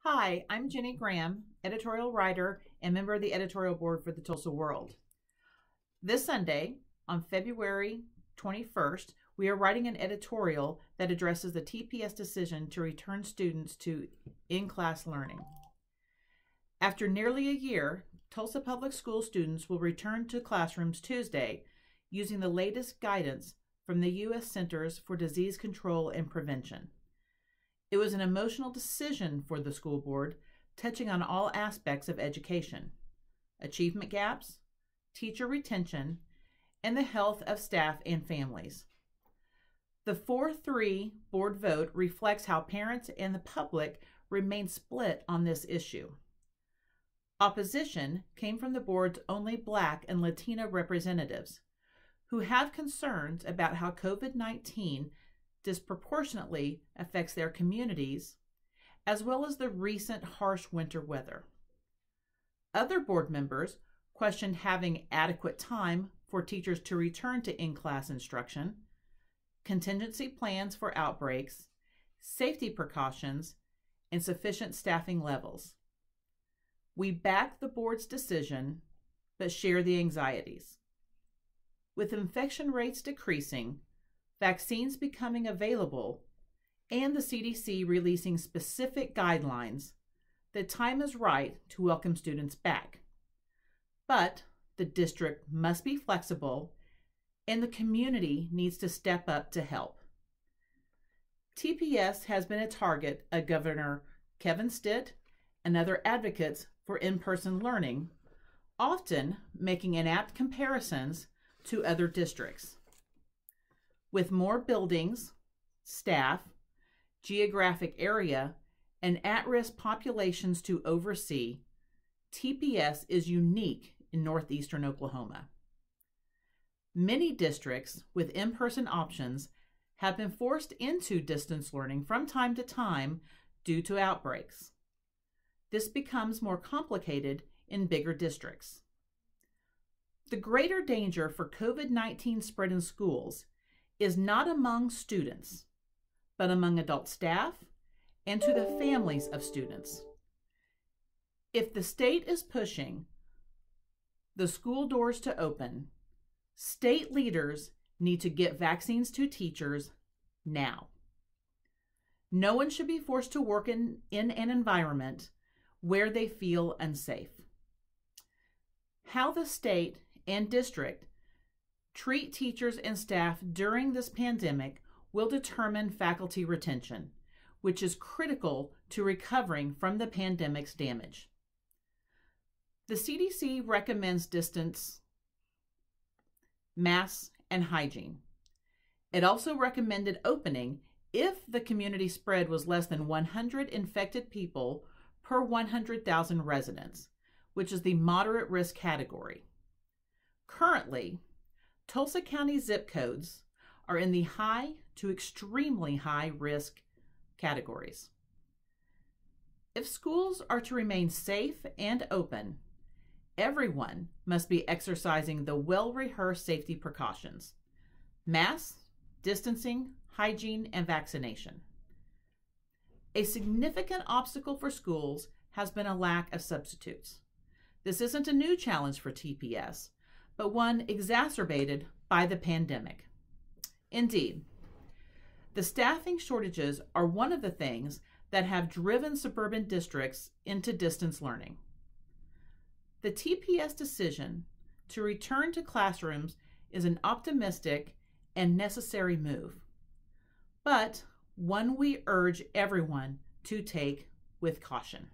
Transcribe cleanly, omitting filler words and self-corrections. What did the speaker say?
Hi, I'm Ginnie Graham, editorial writer and member of the editorial board for the Tulsa World. This Sunday, on February 21st, we are writing an editorial that addresses the TPS decision to return students to in-class learning. After nearly a year, Tulsa Public School students will return to classrooms Tuesday using the latest guidance from the U.S. Centers for Disease Control and Prevention. It was an emotional decision for the school board, touching on all aspects of education, achievement gaps, teacher retention, and the health of staff and families. The 4-3 board vote reflects how parents and the public remain split on this issue. Opposition came from the board's only Black and Latino representatives, who have concerns about how COVID-19 disproportionately affects their communities, as well as the recent harsh winter weather. Other board members questioned having adequate time for teachers to return to in-class instruction, contingency plans for outbreaks, safety precautions, and sufficient staffing levels. We back the board's decision, but share the anxieties. With infection rates decreasing, vaccines becoming available, and the CDC releasing specific guidelines, the time is right to welcome students back. But the district must be flexible, and the community needs to step up to help. TPS has been a target of Governor Kevin Stitt and other advocates for in-person learning, often making inapt comparisons to other districts. With more buildings, staff, geographic area, and at-risk populations to oversee, TPS is unique in northeastern Oklahoma. Many districts with in-person options have been forced into distance learning from time to time due to outbreaks. This becomes more complicated in bigger districts. The greater danger for COVID-19 spread in schools is not among students, but among adult staff and to the families of students. If the state is pushing the school doors to open, state leaders need to get vaccines to teachers now. No one should be forced to work in an environment where they feel unsafe. How the state and district treat teachers and staff during this pandemic will determine faculty retention, which is critical to recovering from the pandemic's damage. The CDC recommends distance, masks, and hygiene. It also recommended opening if the community spread was less than 100 infected people per 100,000 residents, which is the moderate risk category. Currently, Tulsa County zip codes are in the high to extremely high risk categories. If schools are to remain safe and open, everyone must be exercising the well-rehearsed safety precautions: masks, distancing, hygiene, and vaccination. A significant obstacle for schools has been a lack of substitutes. This isn't a new challenge for TPS, but one exacerbated by the pandemic. Indeed, the staffing shortages are one of the things that have driven suburban districts into distance learning. The TPS decision to return to classrooms is an optimistic and necessary move, but one we urge everyone to take with caution.